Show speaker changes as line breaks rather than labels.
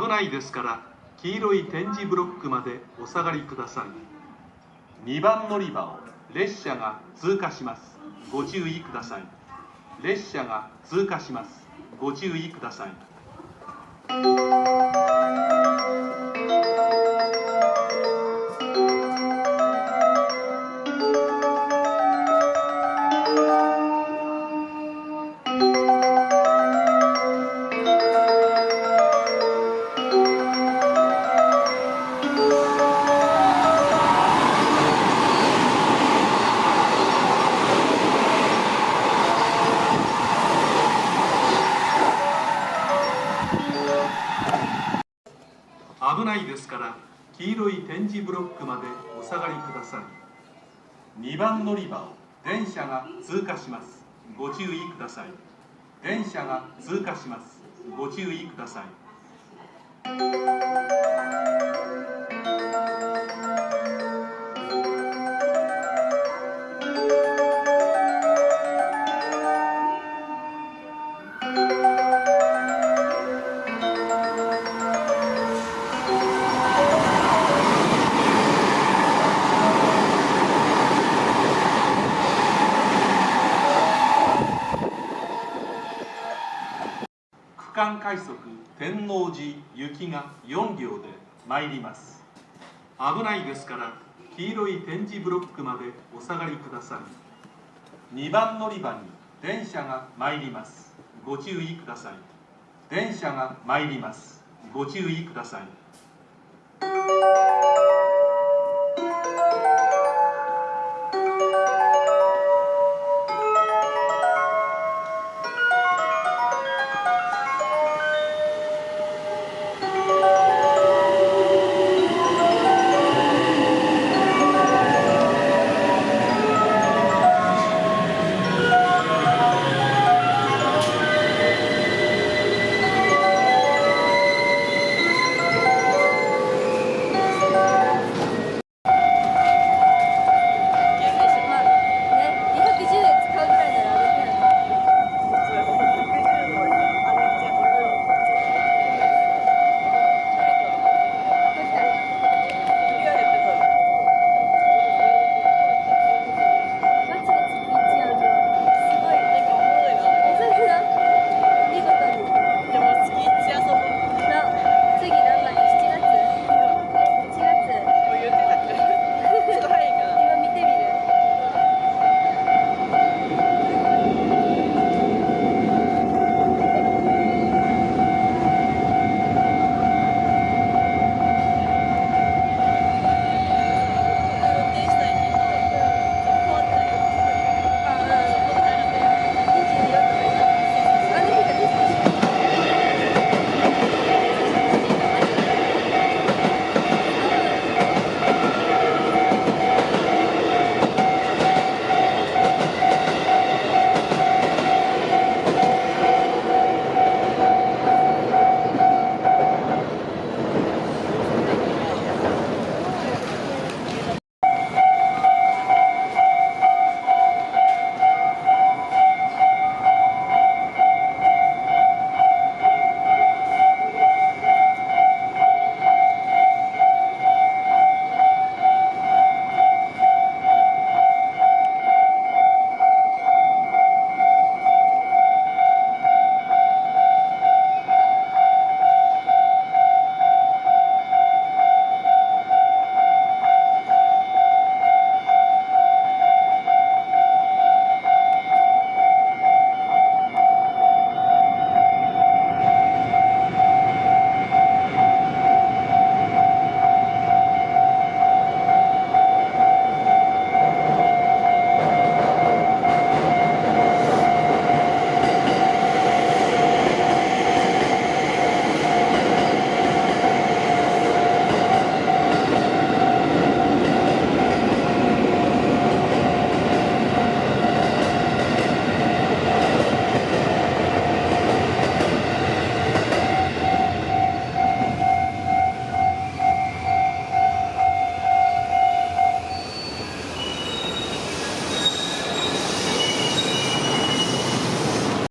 危ないですから黄色い点字ブロックまでお下がりください。2番乗り場を列車が通過します。ご注意ください。列車が通過します。ご注意ください。危ないですから黄色い点字ブロックまでお下がりください。2番乗り場を電車が通過します。ご注意ください。電車が通過します。ご注意ください。区間快速天王寺行きが4両で参ります。危ないですから黄色い点字ブロックまでお下がりください。2番乗り場に電車が参ります。ご注意ください。電車が参ります。ご注意ください。